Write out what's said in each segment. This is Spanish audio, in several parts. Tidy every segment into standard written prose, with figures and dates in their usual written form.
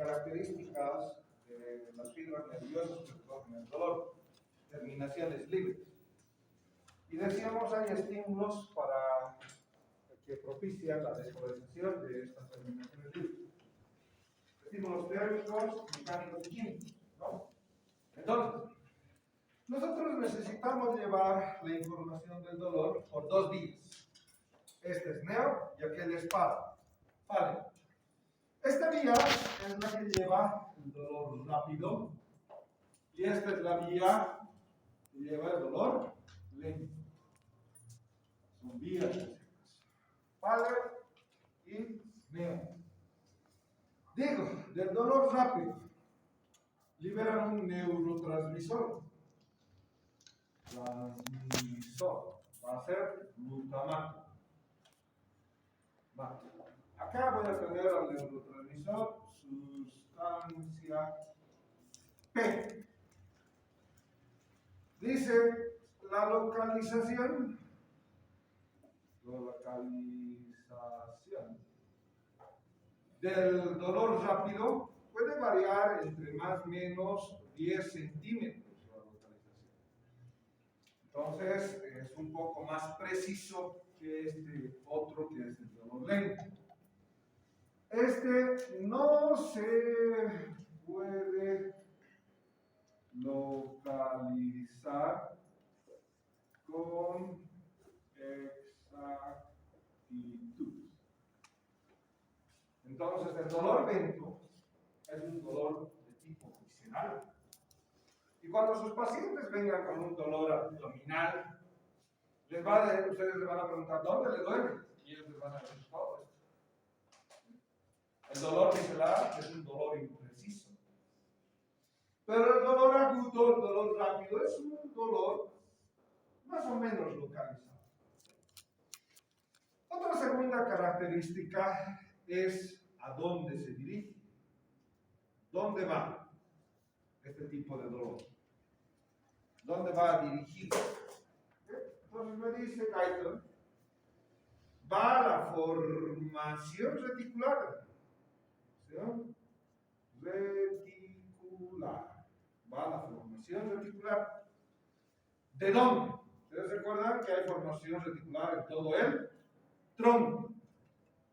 características de las fibras nerviosas que provocan el dolor, terminaciones libres. Y decíamos, hay estímulos que propician la despolarización de estas terminaciones libres. Estímulos térmicos, mecánicos y químicos, ¿no? Entonces, nosotros necesitamos llevar la información del dolor por dos vías. Este es neo y aquel es paro. Vale. Esta vía es la que lleva el dolor rápido y esta es la vía que lleva el dolor lento. Son vías padre y neo. Digo, del dolor rápido liberan un neurotransmisor. Transmisor va a ser glutamato. Vale. Acá voy a tener al neurotransmisor sustancia P. Dice la localización del dolor rápido puede variar entre más o menos 10 centímetros la localización. Entonces es un poco más preciso que este otro que es el dolor lento. Este no se puede localizar con exactitud. Entonces, el dolor lento es un dolor de tipo visceral. Y cuando sus pacientes vengan con un dolor abdominal, ustedes les van a preguntar, ¿dónde le duele? Y ellos les van a decir todo esto. El dolor visceral es un dolor impreciso. Pero el dolor agudo, el dolor rápido, es un dolor más o menos localizado. Otra segunda característica es a dónde se dirige. ¿Dónde va este tipo de dolor? ¿Dónde va dirigido? Entonces me dice Guyton, va a la formación reticular. ¿Sí? Reticular. Va a la formación reticular. ¿De dónde? ¿Ustedes recuerdan que hay formación reticular en todo el tronco?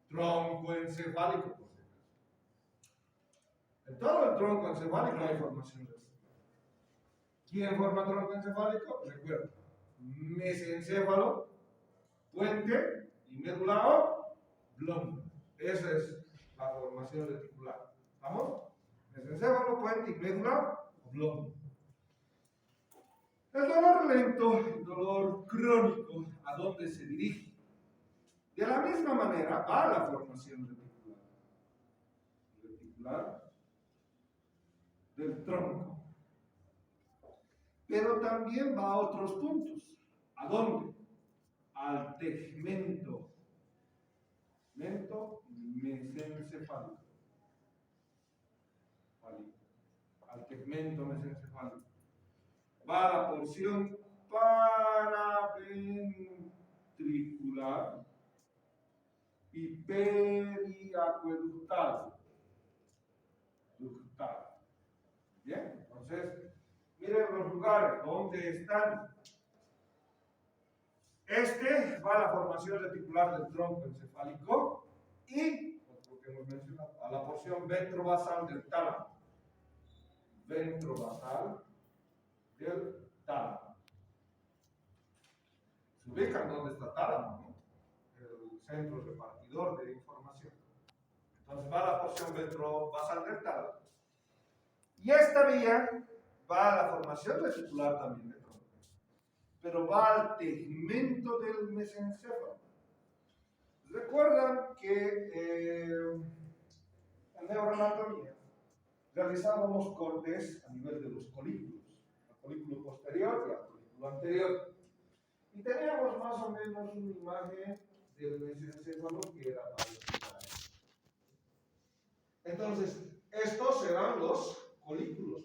Tronco encefálico. En todo el tronco encefálico hay formación reticular. ¿Quién forma tronco encefálico? Recuerda. Mesencéfalo, puente y médula oblonga. Esa es la formación reticular. ¿Vamos? Mesencéfalo, puente y médula oblonga. El dolor lento, el dolor crónico, ¿a dónde se dirige? De la misma manera va a la formación reticular. Reticular del tronco. Pero también va a otros puntos. ¿A dónde? Al tegmento. Tegmento mesencefálico. Al tegmento mesencefálico. Va a la porción paraventricular y periacueductal. Bien, entonces, miren los lugares donde están. Este va a la formación reticular del tronco encefálico y, lo que hemos mencionado, a la porción ventrovasal del tálamo. Ventrovasal del tálamo. Se ubican donde está tálamo, ¿no? El centro repartidor de información. Entonces va a la porción ventrovasal del tálamo. Y esta vía va a la formación reticular también del tronco, pero va al tegmento del mesencéfalo. Recuerdan que en neuroanatomía realizábamos cortes a nivel de los colículos, el colículo posterior y el colículo anterior. Y teníamos más o menos una imagen del mesencéfalo que era parecida. Entonces, estos serán los colículos.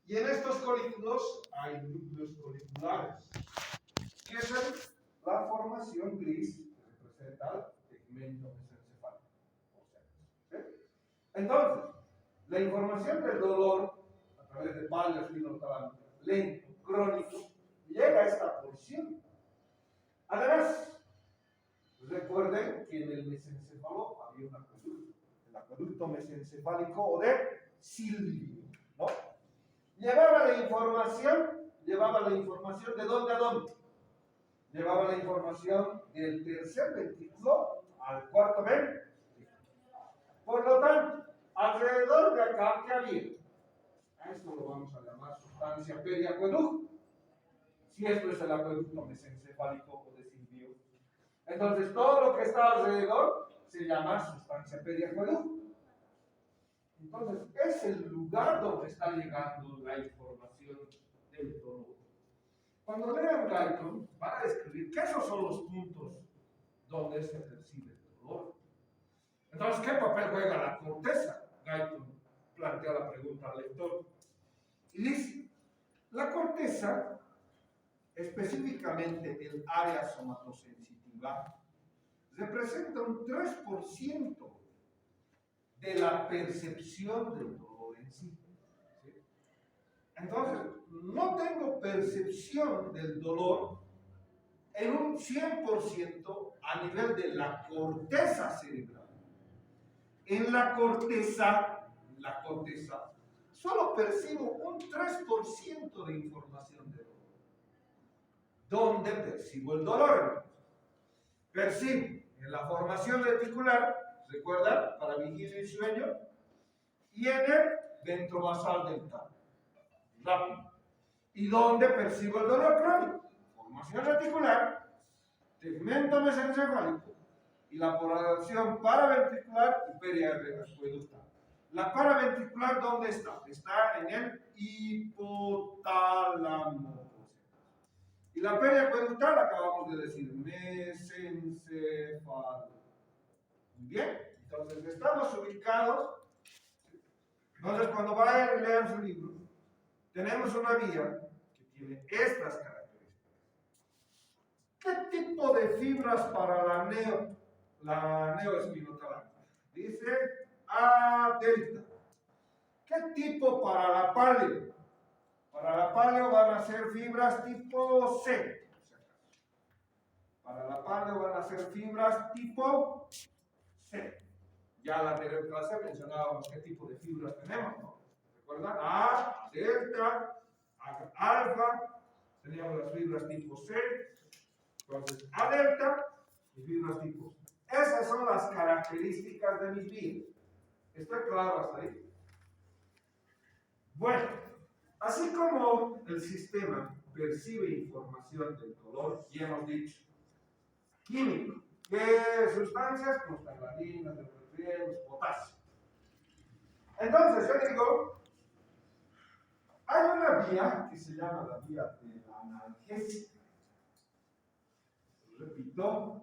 Y en estos colículos hay núcleos coliculares, que es la formación gris que representa el tegmento mesencefálico. ¿Sí? Entonces, la información del dolor, a través de palio espinotalamo, lento, crónico, llega a esta porción. Además, recuerden que en el mesencéfalo había un acueducto, el acueducto mesencefálico o de Silvio, ¿no? Llevaba la información ¿de dónde a dónde? Llevaba la información del tercer ventrículo al cuarto ventrículo. Por lo tanto, alrededor de acá, ¿qué había? A esto lo vamos a llamar sustancia periacueducto. Si esto es el acueducto mesencefálico o de Silvio, entonces todo lo que está alrededor se llama sustancia periacueducto. Entonces, es el lugar donde está llegando la información del dolor. Cuando lean Guyton, van a describir que esos son los puntos donde se percibe el dolor. Entonces, ¿qué papel juega la corteza? Guyton plantea la pregunta al lector. Y dice, la corteza, específicamente el área somatosensitiva, representa un 3% de la percepción del dolor en sí. ¿Sí? Entonces, no tengo percepción del dolor en un 100% a nivel de la corteza cerebral. En la corteza, solo percibo un 3% de información de dolor. ¿Dónde percibo el dolor? Percibo en la formación reticular, ¿recuerdan? Para vigilia y sueño, y en el ventrobasal dental. Rápido. ¿Y dónde percibo el dolor crónico? Formación reticular, tegmento mesencefálico y la porción paraventricular y periacueductal. La paraventricular, ¿dónde está? Está en el hipotálamo. Y la periacueductal, acabamos de decir, mesencefalo. Muy bien, entonces estamos ubicados. Entonces, cuando vayan y lean su libro, tenemos una vía que tiene estas características. ¿Qué tipo de fibras para la neoespinotalama? Dice A delta. ¿Qué tipo para la paleo? Para la paleo van a ser fibras tipo C. Para la paleo van a ser fibras tipo C. Ya la anterior clase mencionábamos qué tipo de fibras tenemos, ¿no? ¿Recuerdan? A, delta, alfa, teníamos las fibras tipo C, entonces A delta y fibras tipo C. Esas son las características de mis vías. ¿Está claro hasta ahí? Bueno, así como el sistema percibe información del dolor, ya hemos dicho, químico, ¿qué sustancias? Prostaglandinas, neurotransmisores, potasio. Entonces, yo digo, hay una vía que se llama la vía de la analgésica. Repito,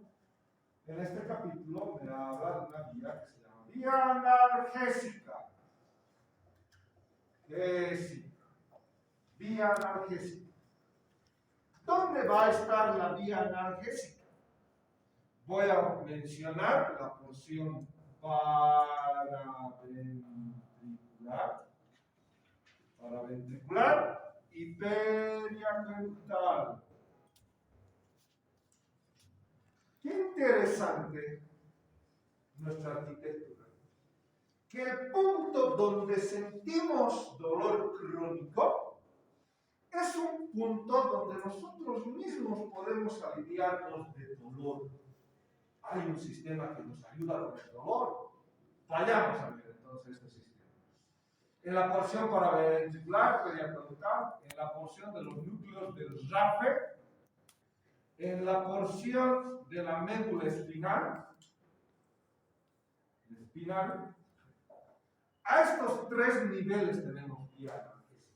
en este capítulo me habla de una vía que se llama vía analgésica. Vía analgésica. ¿Dónde va a estar la vía analgésica? Voy a mencionar la porción paraventricular y periacueductal. Qué interesante nuestra arquitectura. Que el punto donde sentimos dolor crónico es un punto donde nosotros mismos podemos aliviarnos de dolor. Hay un sistema que nos ayuda con el dolor. Vayamos a ver entonces este sistema. En la porción paraventricular, periacueductal, en la porción de los núcleos del RAFE, en la porción de la médula espinal, a estos tres niveles tenemos vía analgésica.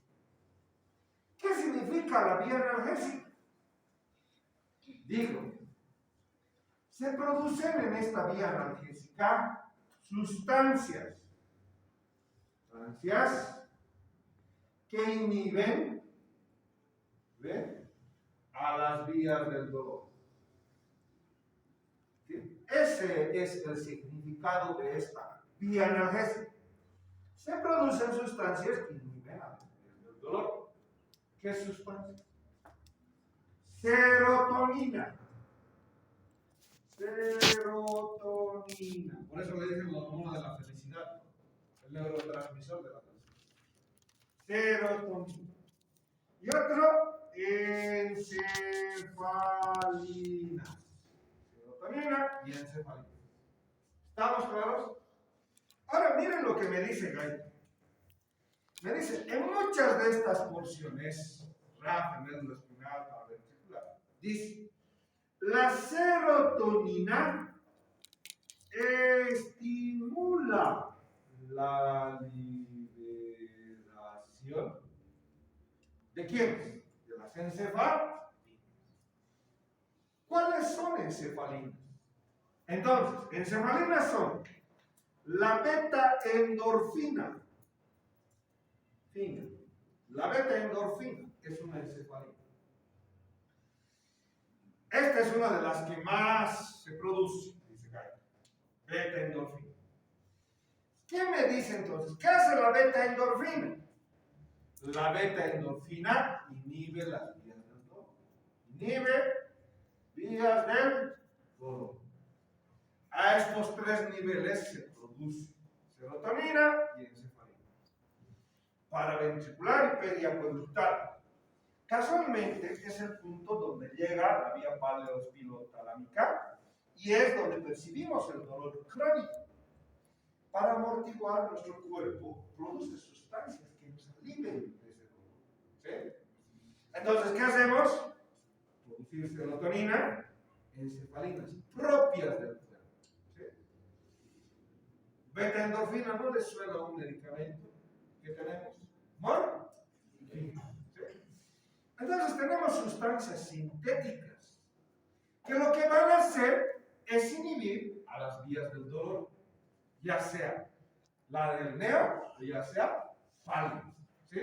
¿Qué significa la vía analgésica? Digo, se producen en esta vía analgésica sustancias que inhiben a las vías del dolor. ¿Sí? Ese es el significado de esta vía analgésica. se producen sustancias que inhiben el dolor. ¿Qué sustancia? Serotonina. Serotonina. Por eso le dicen la hormona de la felicidad, el neurotransmisor de la felicidad. Serotonina. Y otro, encefalina. Serotonina y encefalina. ¿Estamos claros? Ahora miren lo que me dice Gay. Me dice, en muchas de estas porciones, RAF, médula espinal, paraventricular, dice, la serotonina estimula la liberación. ¿De quiénes? De las encefalinas. ¿Cuáles son encefalinas? Entonces, encefalinas son la beta endorfina. La beta endorfina es una encefalina. Esta es una de las que más se produce, dice Gay. Beta endorfina. ¿Qué me dice entonces? ¿Qué hace la beta endorfina? La beta endorfina inhibe las vías del dolor. Inhibe vías del dolor. A estos tres niveles se produce serotonina y encefalina. Paraventricular y periacueductal. Casualmente es el punto donde llega la vía paleoespirotalámica y es donde percibimos el dolor crónico. Para amortiguar, nuestro cuerpo produce sustancias que nos alivien de ese dolor. ¿Sí? Entonces, ¿qué hacemos? Producir serotonina, encefalinas propias del cuerpo. ¿Sí? Beta endorfina, ¿no les suena un medicamento que tenemos? Morfina. ¿Sí? Entonces tenemos sustancias sintéticas que lo que van a hacer es inhibir a las vías del dolor, ya sea la del neo o ya sea fálica. ¿Sí?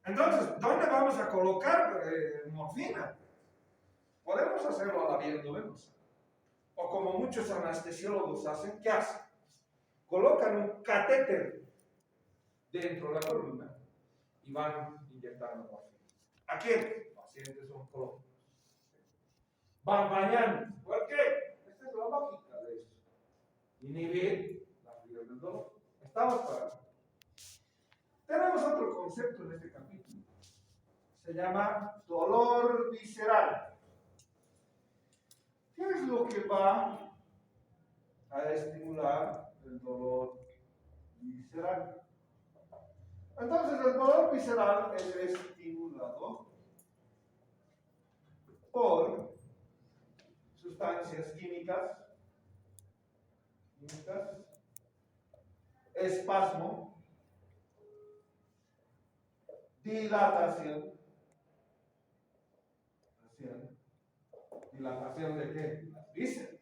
Entonces, ¿dónde vamos a colocar morfina? Podemos hacerlo a la vía endovenosa. O como muchos anestesiólogos hacen, ¿qué hacen? Colocan un catéter dentro de la columna y van inyectando morfina. ¿A quién? Pacientes oncológicos. Van bañando. ¿Por qué? Esta es la lógica de esto. Inhibir las vías del dolor. ¿Estamos para? Tenemos otro concepto en este capítulo. Se llama dolor visceral. ¿Qué es lo que va a estimular el dolor visceral? Entonces, el dolor visceral es estimulado por sustancias químicas, espasmo, dilatación. ¿Dilatación de qué? Las vísceras.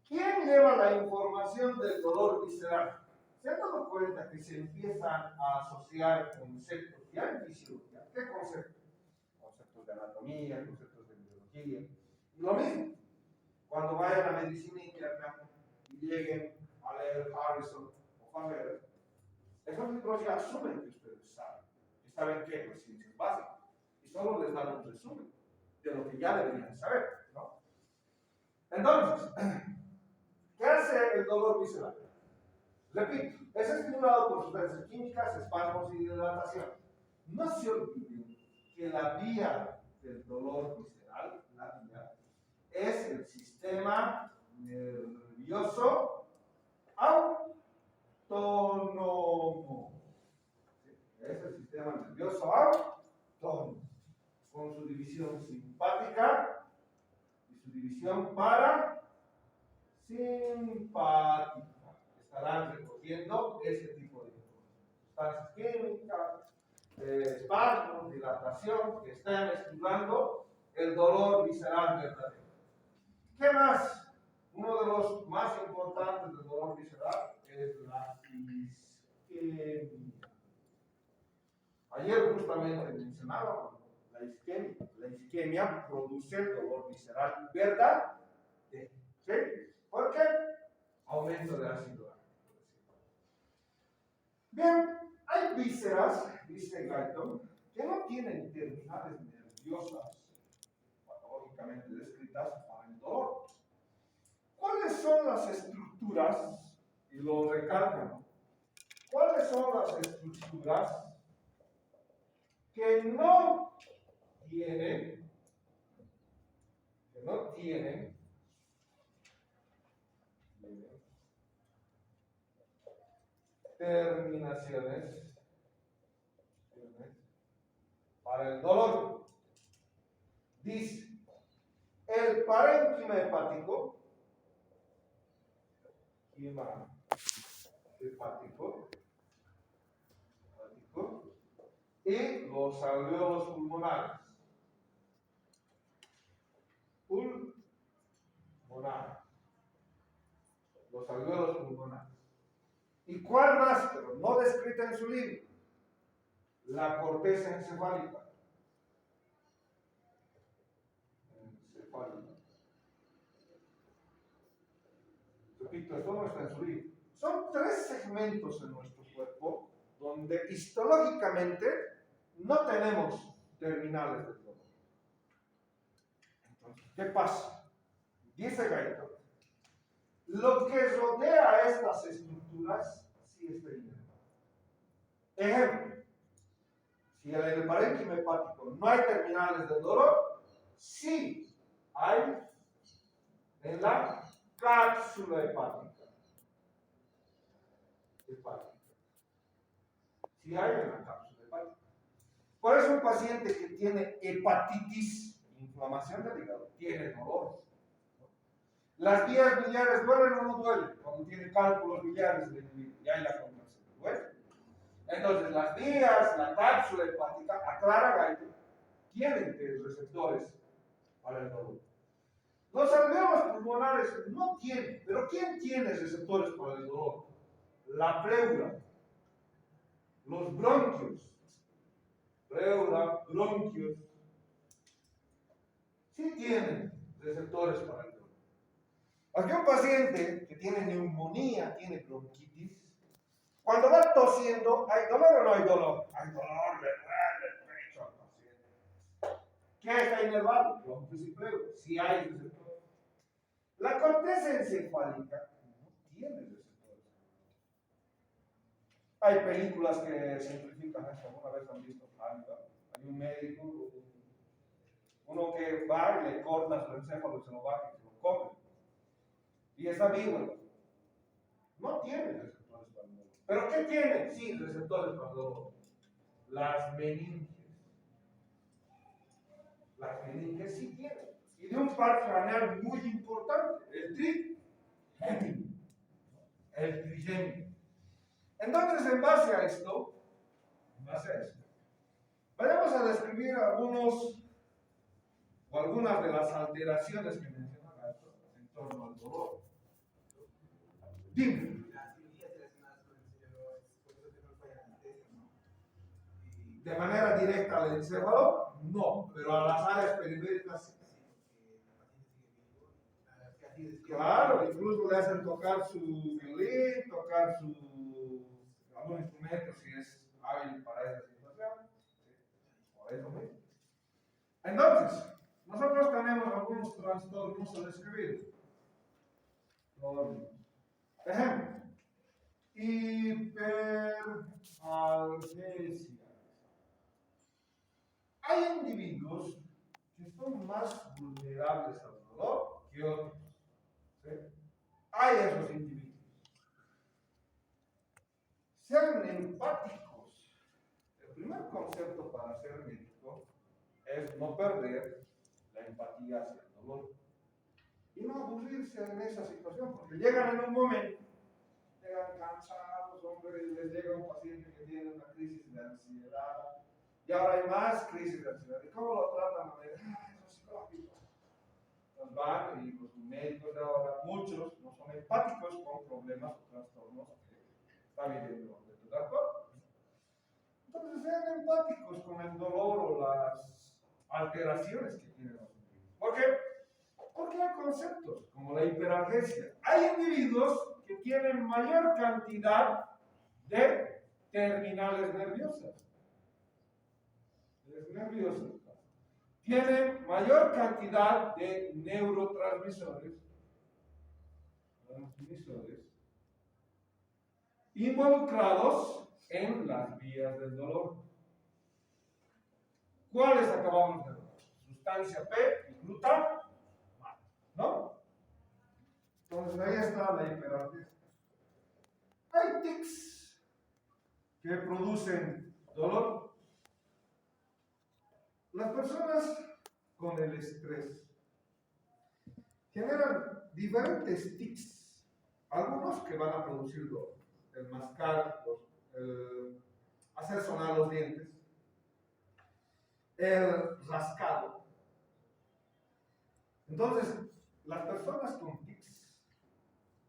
¿Quién lleva la información del dolor visceral? ¿Se han dado cuenta que se empiezan a asociar conceptos ya en fisiología? ¿Qué conceptos? Conceptos de anatomía, conceptos de biología. Y lo mismo, cuando vayan a medicina interna y lleguen a leer Harrison o Faber, esos libros ya asumen que ustedes saben. Y saben qué, pues ciencias básicas. Y solo les dan un resumen de lo que ya deberían saber, ¿no? Entonces, ¿qué hace el dolor visceral? Repito, es estimulado por sustancias químicas, espasmos y dilatación. No se olviden que la vía del dolor visceral, la vía, es el sistema nervioso autónomo. Es el sistema nervioso autónomo, con su división simpática y su división parasimpática. Estarán recogiendo ese tipo de sustancias químicas, espasmos, dilatación, que están estimulando el dolor visceral verdadero. ¿Qué más? Uno de los más importantes del dolor visceral es la isquemia. Ayer justamente mencionábamos la isquemia. La isquemia produce el dolor visceral verdadero. ¿Sí? ¿Por qué? Aumento de ácido láctico. Bien, hay vísceras, dice Guyton, que no tienen terminales nerviosas patológicamente descritas para el dolor. ¿Cuáles son las estructuras? Y lo recalcan. ¿Cuáles son las estructuras que no tienen terminaciones para el dolor? Dice, el parénquima hepático, y los alvéolos pulmonares. Los alvéolos pulmonares. ¿Y cuál más? Pero no descrita en su libro. La corteza encefálica. Repito, esto no está en su libro. Son 3 segmentos en nuestro cuerpo donde histológicamente no tenemos terminales del dolor. Entonces, ¿qué pasa? Dice Guyton, lo que rodea a estas estructuras sí está inervado. Ejemplo, si en el parénquima hepático no hay terminales del dolor, sí hay en la cápsula hepática. Sí hay en la cápsula hepática. Por eso un paciente que tiene hepatitis, inflamación del hígado, tiene dolores. Las vías biliares duelen o no duelen cuando tiene cálculos biliares del individuo. Ya hay la contracción. ¿Duele? Entonces, las vías, la cápsula hepática, aclara Guyton, tienen receptores para el dolor. Los alvéolos pulmonares no tienen, pero ¿quién tiene receptores para el dolor? La pleura, los bronquios, pleura, bronquios, sí tienen receptores para el dolor. Aquí un paciente que tiene neumonía, tiene bronquitis, cuando va tosiendo, ¿hay dolor o no hay dolor? Hay dolor, le duele el pecho al paciente. ¿Qué está inervado? Bronquios y pleura, sí hay receptores. La corteza encefálica no tiene receptores. Hay películas que simplifican esto. ¿Alguna vez han visto Hannibal? Hay un médico, uno que va y le corta su encéfalo y se lo baja y se lo come. Y está vivo. No tiene receptores para el dolor. ¿Pero qué tiene? Sí, receptores para el dolor. Las meninges. Las meninges sí tienen. Y de un par craneal muy importante, el trigémino. El trigémino. Entonces, en base a esto, vayamos a describir algunas de las alteraciones que menciona Guyton en torno al dolor. Dime. De manera directa al encéfalo, no, pero a las áreas periféricas sí. Claro, incluso le hacen tocar su violín, tocar algún instrumento si es hábil para esa situación. Por eso mismo. Entonces, nosotros tenemos algunos trastornos a describir. Ejemplo, hiperalgesia. Hay individuos que son más vulnerables al dolor que otros. ¿Sí? Hay esos individuos. Ser empáticos. El primer concepto para ser médico es no perder la empatía hacia el dolor. Y no aburrirse en esa situación, porque llegan en un momento, llegan cansados, hombre, y les llega un paciente que tiene una crisis de ansiedad. Y ahora hay más crisis de ansiedad. ¿Y cómo lo tratan? Los psicológicos. Nos van y los médicos de ahora, muchos no son empáticos con problemas o trastornos que está viviendo el doctor. Entonces sean empáticos con el dolor o las alteraciones que tienen los individuos. ¿Por qué? Porque hay conceptos como la hiperalgesia. Hay individuos que tienen mayor cantidad de terminales nerviosas. Es nervioso. Tiene mayor cantidad de neurotransmisores involucrados en las vías del dolor. ¿Cuáles acabamos de ver? Sustancia P y glutamato, ¿no? Entonces ahí está la hiperactividad. Hay tics que producen dolor. Las personas con el estrés generan diferentes tics, algunos que van a producir dolor, el mascar, el hacer sonar los dientes, el rascado. Entonces, las personas con tics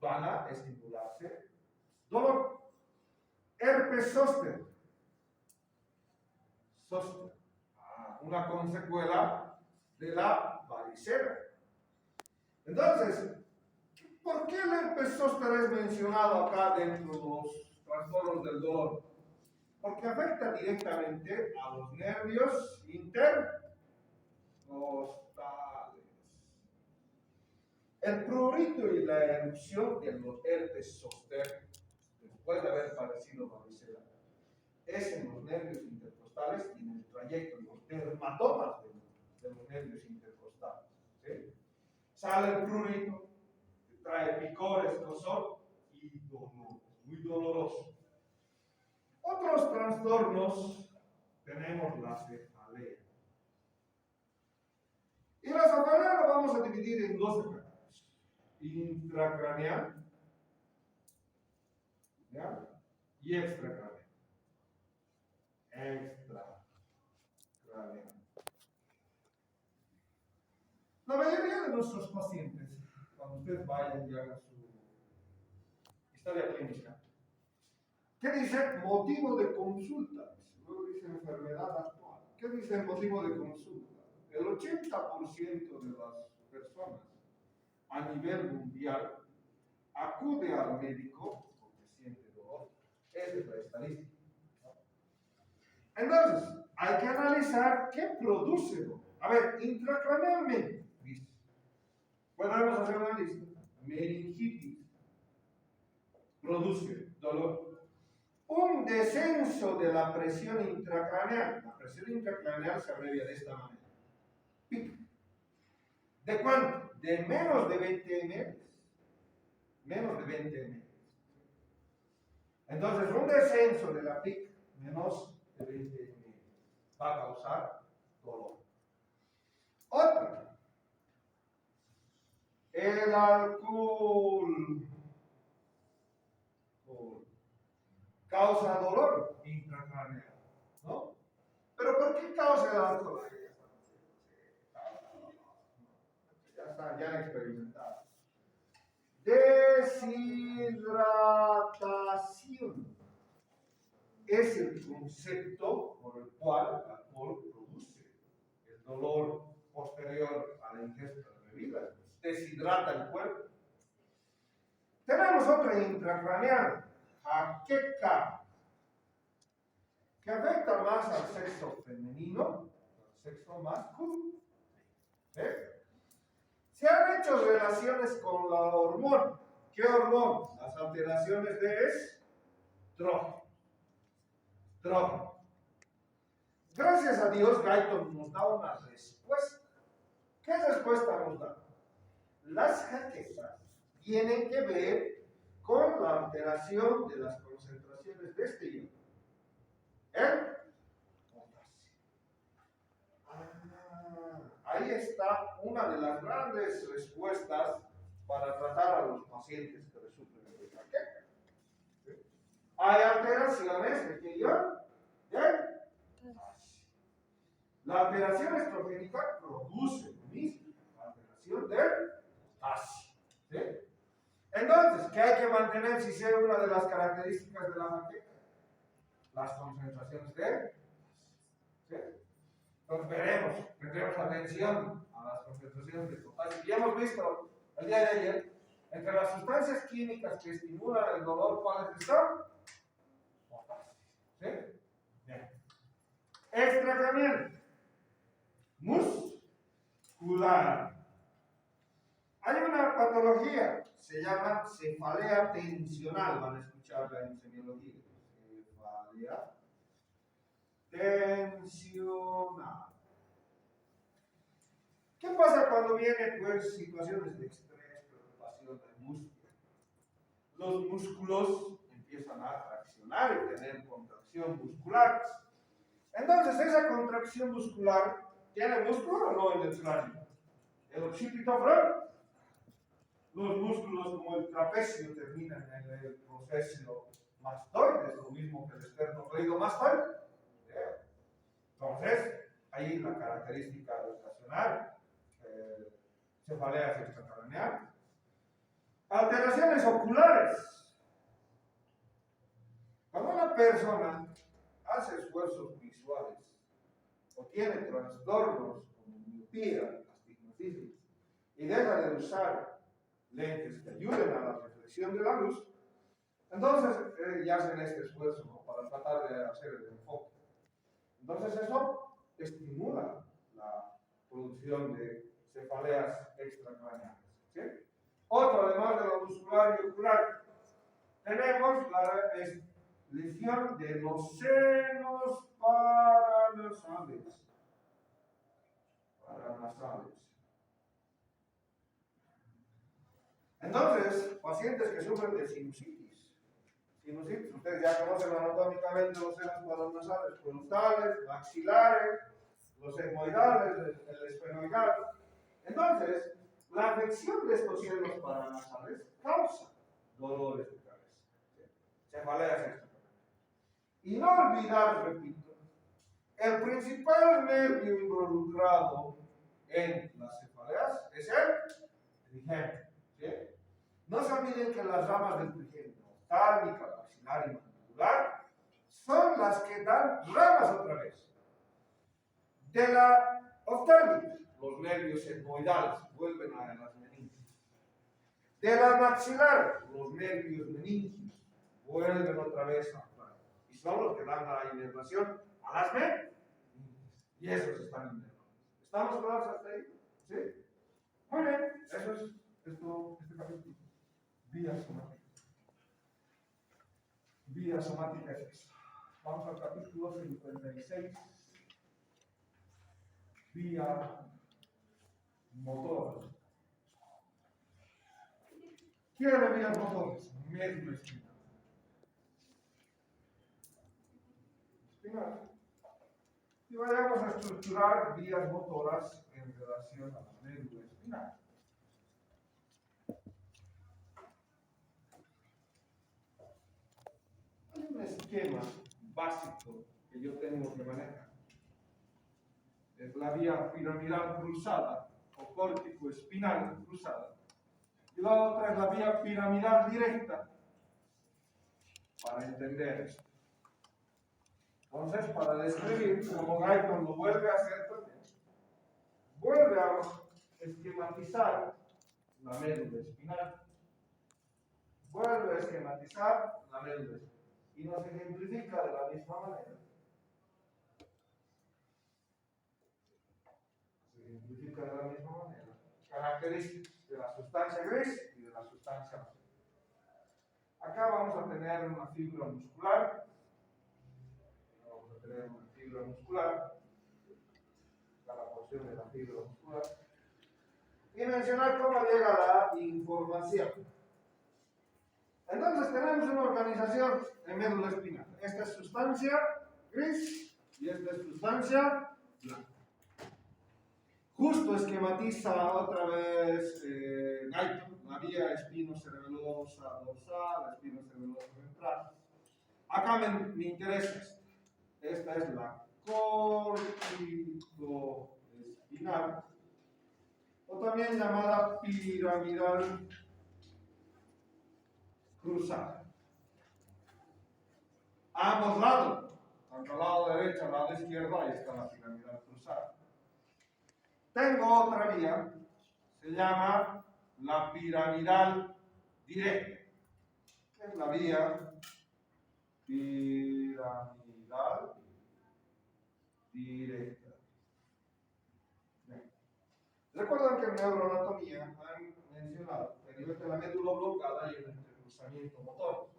van a estimularse dolor. Herpes zóster. Una consecuela de la varicela. Entonces, ¿por qué el herpes zóster es mencionado acá dentro de los trastornos del dolor? Porque afecta directamente a los nervios intercostales. El prurito y la erupción de los herpes zóster, después de haber padecido varicela, es en los nervios intercostales y en el trayecto de los dermatomas de los nervios intercostales. ¿Sí? Sale el prurito, trae picor, escozor y dolor, muy doloroso. Otros trastornos tenemos la cefalea. Y la cefalea la vamos a dividir en dos etapas: intracraneal, ¿ya?, y extracraneal. La mayoría de nuestros pacientes, cuando ustedes vayan y hagan su historia clínica, ¿qué dice motivo de consulta? Luego dice enfermedad actual. ¿Qué dice el motivo de consulta? El 80% de las personas a nivel mundial acude al médico porque siente dolor. Esa es la estadística. Entonces, hay que analizar qué produce dolor. A ver, intracranealmente, dice. Podemos hacer una lista. Meningitis produce dolor. Un descenso de la presión intracraneal. La presión intracraneal se abrevia de esta manera. PIC. ¿De cuánto? De menos de 20 ml. Menos de 20 ml. Entonces, un descenso de la PIC menos de 20 ml va a causar dolor. Otra. El alcohol causa dolor intracraneal, ¿no? ¿Pero por qué causa el alcohol? Ya está, ya han experimentado. Deshidratación es el concepto por el cual el alcohol produce el dolor posterior a la ingesta de bebida. Deshidrata el cuerpo. Tenemos otra intracraneal, jaqueca, que afecta más al sexo femenino, al sexo masculino. Se han hecho relaciones con la hormona. ¿Qué hormona? Las alteraciones de estrógeno. Gracias a Dios, Guyton nos da una respuesta. ¿Qué respuesta nos da? Las jaquecas tienen que ver con la alteración de las concentraciones de este iodo. Ahí está una de las grandes respuestas para tratar a los pacientes que sufren de jaqueca. Hay alteraciones de qué iodo? La alteración estrogénica produce lo mismo, la alteración del potasio. ¿Sí? Entonces, ¿qué hay que mantener si sea una de las características de la jaqueca? Las concentraciones de ¿sí? Entonces tendremos atención a las concentraciones de potasio. Y hemos visto el día de ayer, entre las sustancias químicas que estimulan el dolor, ¿cuáles están? Potasio. ¿Sí? Bien. Extracranial. Muscular. Hay una patología, se llama cefalea tensional, van a escucharla en semiología. Cefalea tensional. ¿Qué pasa cuando vienen pues, situaciones de estrés, preocupación, de angustia? Los músculos empiezan a traccionar y tener contracción muscular. Entonces, esa contracción muscular, ¿tiene músculo o no en el cráneo? El occipito frontal. Los músculos como el trapecio terminan en el proceso mastoide, lo mismo que el esternocleidomastoide. Entonces, ahí la característica estacional, cefalea extracraneal. Alteraciones oculares. Cuando una persona hace esfuerzos visuales o tiene trastornos como miopía, astigmatismo, y deja de usar lentes que ayuden a la reflexión de la luz, entonces ya hacen este esfuerzo, ¿no?, para tratar de hacer el enfoque. Entonces eso estimula la producción de cefaleas extracraneales. ¿Sí? Otro, además de lo muscular y ocular, tenemos la lesión de los senos paranasales. Entonces, pacientes que sufren de sinusitis. Sinusitis, ustedes ya conocen anatómicamente los senos paranasales, frontales, maxilares, los etmoidales, el esfenoidal. Entonces, la afección de estos senos paranasales causa dolores de cabeza, cefaleas extracraneales. Y no olvidar, repito, el principal nervio involucrado en las cefaleas es el trigémino. ¿Sí? No se olviden que las ramas del trigémino, oftálmica, maxilar y mandibular, son las que dan ramas otra vez. De la oftálmica, los nervios etmoidales vuelven a las meninges. De la maxilar, los nervios meningios vuelven otra vez a y son los que dan la inervación a las meninges. Y esos están inervados. ¿Estamos claros hasta ahí? ¿Sí? Muy bien, eso es este capítulo. Vía somática. Vía somática es eso. Vamos al capítulo 56. Vía motor. ¿Qué era de vías motoras? Médula espinal. Y vayamos a estructurar vías motoras en relación a la médula espinal. Hay un esquema básico que yo tengo que manejar. Es la vía piramidal cruzada o córtico espinal cruzada. Y la otra es la vía piramidal directa para entender esto. Entonces, para describir, como Guyton lo vuelve a hacer también, vuelve a esquematizar la médula espinal. Vuelve a esquematizar la médula espinal. Y nos ejemplifica de la misma manera. Se ejemplifica de la misma manera. Características de la sustancia gris y de la sustancia azul. Acá vamos a tener una fibra muscular. La porción de la fibra muscular. Y mencionar cómo llega la información. Entonces tenemos una organización en médula espinal. Esta es sustancia gris y esta es sustancia blanca. Justo esquematiza otra vez Guyton, la vía espinocerebelosa dorsal, espinocerebelosa ventral. Acá me interesa esto. Esta es la corticoespinal, o también llamada piramidal cruzada. A ambos lados, tanto al lado derecho, al lado izquierdo, ahí está la piramidal cruzada. Tengo otra vía, se llama la piramidal directa, que es la vía piramidal lateral directa. Bien. Recuerdan que en neuroanatomía han mencionado que a nivel de la médula oblongada hay un entrecruzamiento motor.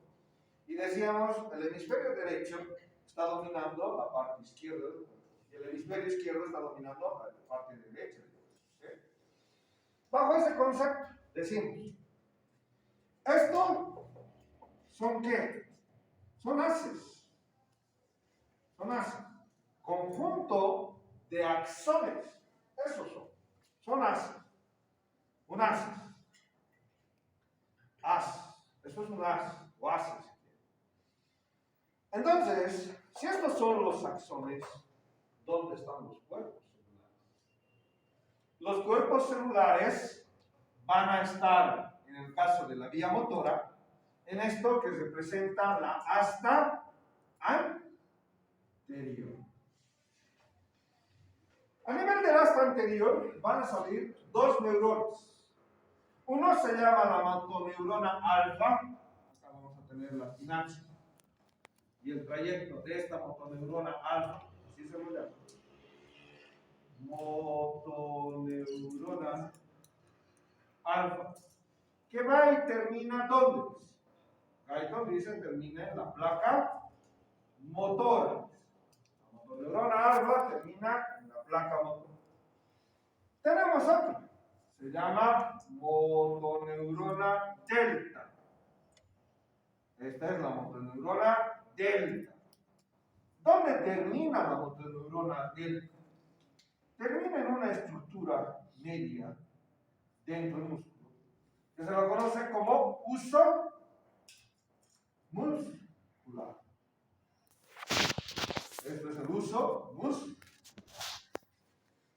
Y decíamos, el hemisferio derecho está dominando la parte izquierda y el hemisferio izquierdo está dominando la parte derecha. ¿Sí? Bajo ese concepto decimos, ¿esto son qué? Son haces. Son haces. Conjunto de axones. Esos son. Son haces. Un haces. As. Esto es un as o haces. Entonces, si estos son los axones, ¿dónde están los cuerpos celulares? Los cuerpos celulares van a estar, en el caso de la vía motora, en esto que representa la asta anterior. A nivel del asta anterior van a salir dos neuronas. Uno se llama la motoneurona alfa, acá vamos a tener la sinapsis, y el trayecto de esta motoneurona alfa, así se lo llama, motoneurona alfa, que va y termina ¿dónde? Guyton dice termina en la placa motora. La motoneurona alfa termina en la placa motora. Tenemos otra, se llama motoneurona delta. Esta es la motoneurona delta. ¿Dónde termina la motoneurona delta? Termina en una estructura media dentro del músculo, que se lo conoce como uso muscular. Esto es el uso muscular.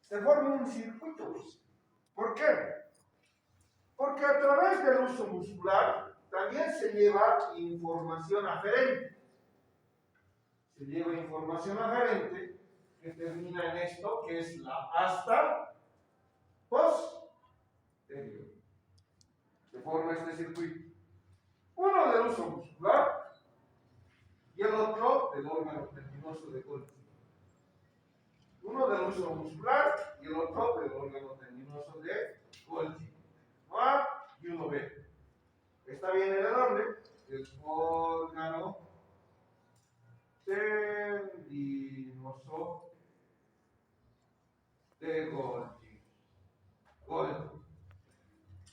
Se forma un circuito. ¿Por qué? Porque a través del uso muscular también se lleva información aferente. Se lleva información aferente que termina en esto, que es la asta posterior. Se forma este circuito. Uno del uso muscular y el otro del órgano tendinoso de Golgi. Uno del uso muscular y el otro del órgano tendinoso de Golgi. Uno A y uno B. Está bien en el orden. El órgano tendinoso de Golgi.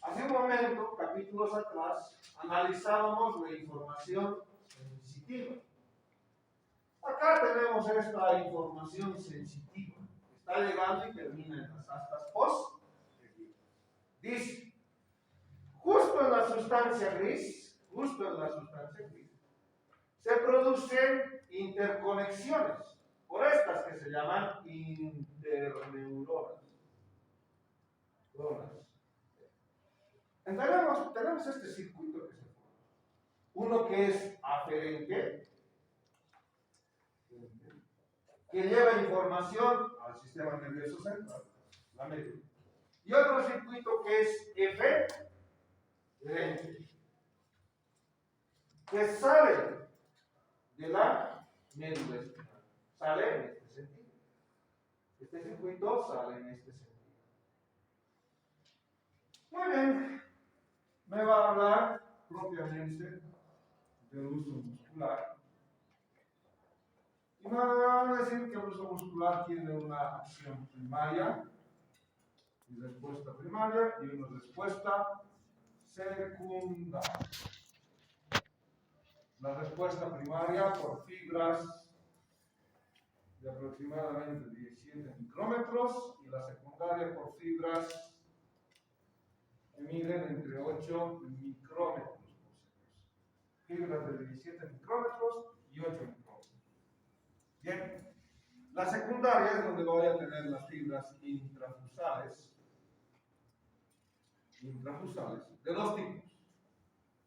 Hace un momento, capítulos atrás, analizábamos la información sensitiva. Acá tenemos esta información sensitiva. Está llegando y termina en las astas posteriores. Dice, justo en la sustancia gris, se producen interconexiones, por estas que se llaman interneuronas. Tenemos este circuito que se forma. Uno que es aferente, que lleva información al sistema nervioso central, la médula. Y otro circuito que es eferente, que sale de la médula espinal. Sale en este sentido. Este circuito sale en este sentido. Muy bien. Me va a hablar propiamente del uso muscular. Y me va a decir que el uso muscular tiene una acción primaria y respuesta primaria y una respuesta secundaria. La respuesta primaria por fibras de aproximadamente 17 micrómetros y la secundaria por fibras que miden entre 8 micrómetros por segundo. Fibras de 17 micrómetros y 8 micrómetros. Bien, la secundaria es donde voy a tener las fibras intrafusales de dos tipos.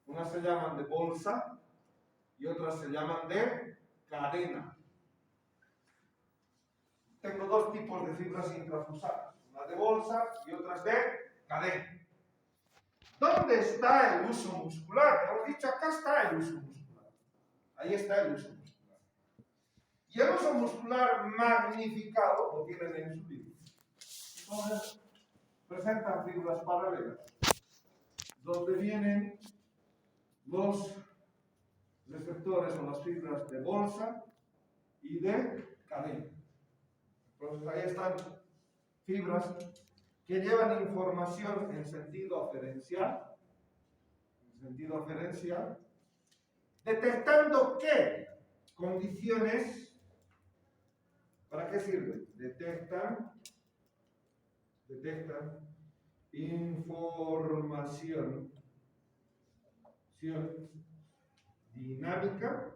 Unas se llaman de bolsa y otras se llaman de cadena. Tengo dos tipos de fibras intrafusales, una de bolsa y otras de cadena. ¿Dónde está el uso muscular? Hemos dicho, acá está el uso muscular. Ahí está el uso muscular. Y el uso muscular magnificado lo tienen en su libro. Entonces, presentan fibras paralelas, donde vienen los receptores o las fibras de bolsa y de cadena. Entonces, ahí están fibras que llevan información en sentido aferencial, detectando qué condiciones, ¿para qué sirve? Detectan información dinámica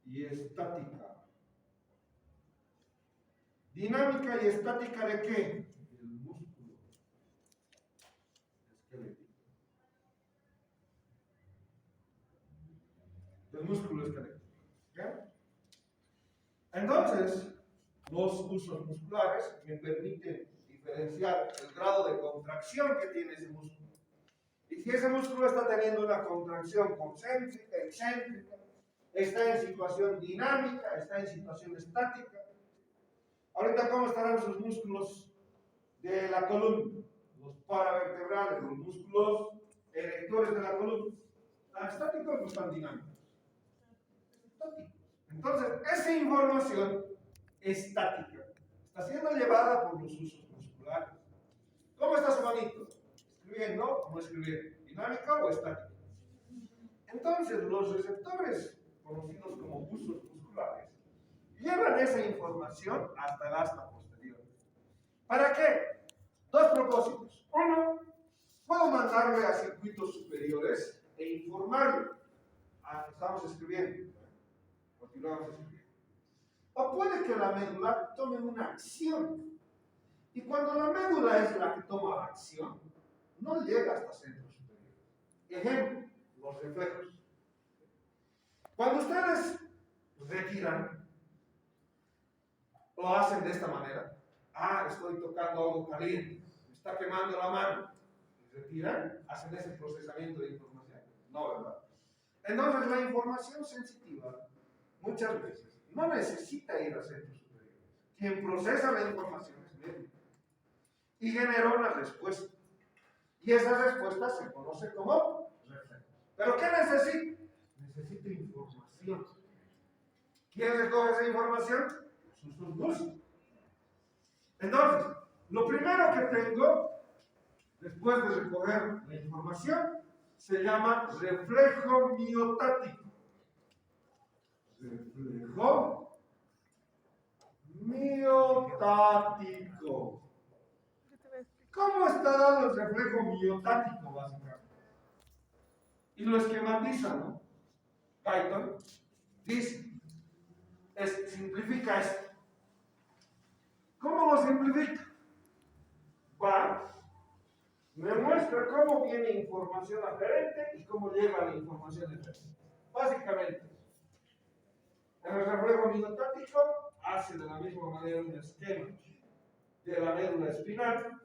y estática. ¿Dinámica y estática de qué? Del músculo esquelético. Del músculo esquelético. ¿Okay? Entonces, los usos musculares me permiten diferenciar el grado de contracción que tiene ese músculo. Y si ese músculo está teniendo una contracción concéntrica, excéntrica, está en situación dinámica, está en situación estática. Ahorita, ¿cómo estarán sus músculos de la columna? Los paravertebrales, los músculos erectores de la columna. ¿Están estáticos o están dinámicos? Estáticos. Entonces, esa información estática está siendo llevada por los usos musculares. ¿Cómo está su manito? ¿Escribiendo o no escribiendo? ¿Dinámica o estática? Entonces, los receptores, conocidos como usos musculares, llevan esa información hasta el asta posterior. ¿Para qué? Dos propósitos. Uno, puedo mandarle a circuitos superiores e informarle. Estamos escribiendo. Continuamos escribiendo. O puede que la médula tome una acción. Y cuando la médula es la que toma la acción, no llega hasta centro superior. Ejemplo, los reflejos. Cuando ustedes retiran, lo hacen de esta manera. Estoy tocando algo caliente, me está quemando la mano. Retiran, hacen ese procesamiento de información. No, ¿verdad? Entonces, la información sensitiva, muchas veces, no necesita ir a centros superiores. Quien procesa la información es médico. Y genera una respuesta. Y esa respuesta se conoce como reflejo. ¿Pero qué necesita? Necesita información. ¿Quién recoge esa información? Sus músculos. Entonces, lo primero que tengo, después de recoger la información, se llama reflejo miotático. Reflejo miotático. ¿Cómo está dado el reflejo miotático, básicamente? Y lo esquematiza, ¿no? Python dice, simplifica esto. ¿Cómo lo simplifica? Me muestra cómo viene información aferente y cómo llega la información eferente. Básicamente, en el reflejo miotático hace de la misma manera un esquema de la médula espinal,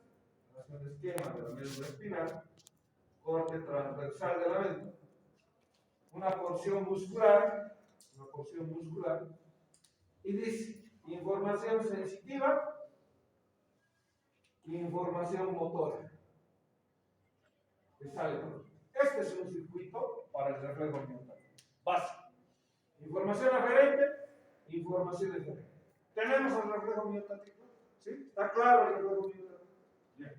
hace un esquema de la médula espinal, corte transversal de la médula, una porción muscular, y dice información sensitiva y información motora. Este es un circuito para el reflejo miotático básico. Información aferente, información eferente. ¿Tenemos el reflejo miotático? ¿Sí? ¿Está claro el reflejo miotático? Bien.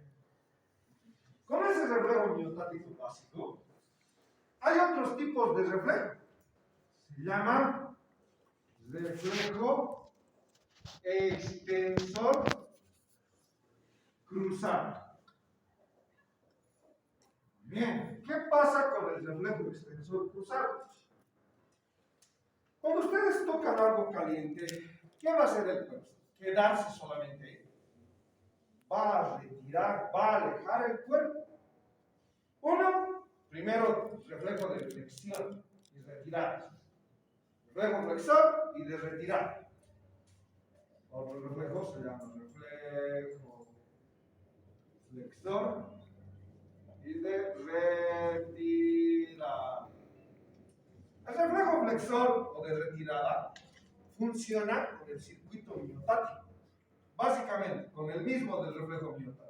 ¿Cómo es el reflejo miotático básico? Hay otros tipos de reflejo. Se llama reflejo extensor cruzado. Bien, ¿qué pasa con el reflejo extensor cruzado? Cuando ustedes tocan algo caliente, ¿qué va a hacer el cuerpo? Quedarse solamente ahí. Va a retirar, va a alejar el cuerpo. Uno, primero, reflejo de flexión y retirada. Reflejo flexor y de retirada. Otro reflejo se llama reflejo flexor y de retirada. El reflejo flexor o de retirada funciona con el circuito miotático, básicamente con el mismo del reflejo miotático.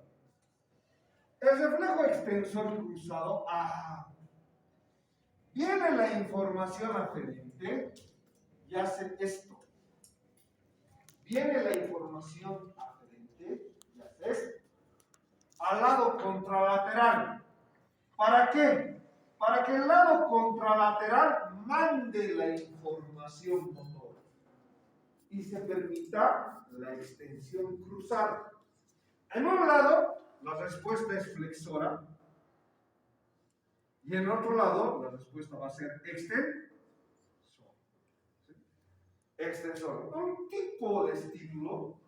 El reflejo extensor cruzado, viene la información aferente y hace esto. Viene la información aferente y hace esto. Al lado contralateral. ¿Para qué? Para que el lado contralateral mande la información motora y se permita la extensión cruzada. En un lado, la respuesta es flexora y en otro lado, la respuesta va a ser extensor. ¿Sí? Extensor. Un tipo de estímulo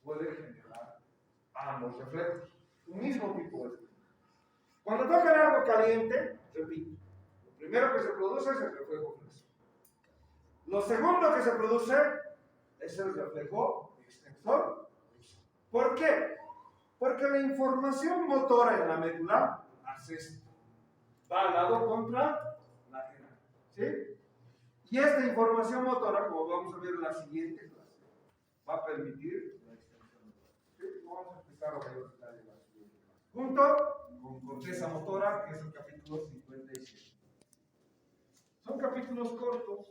puede generar ambos reflejos. Un mismo tipo de estímulo. Cuando tocan algo caliente, repito, lo primero que se produce es el reflejo flexor. Lo segundo que se produce es el reflejo extensor. ¿Por qué? Porque la información motora en la médula hace esto. Va al lado contralateral. ¿Sí? Y esta información motora, como vamos a ver en la siguiente clase, va a permitir la extensión motora. ¿Sí? Vamos a explicarlo en detalle en la siguiente clase. Junto con corteza motora, que es el capítulo 57. Son capítulos cortos.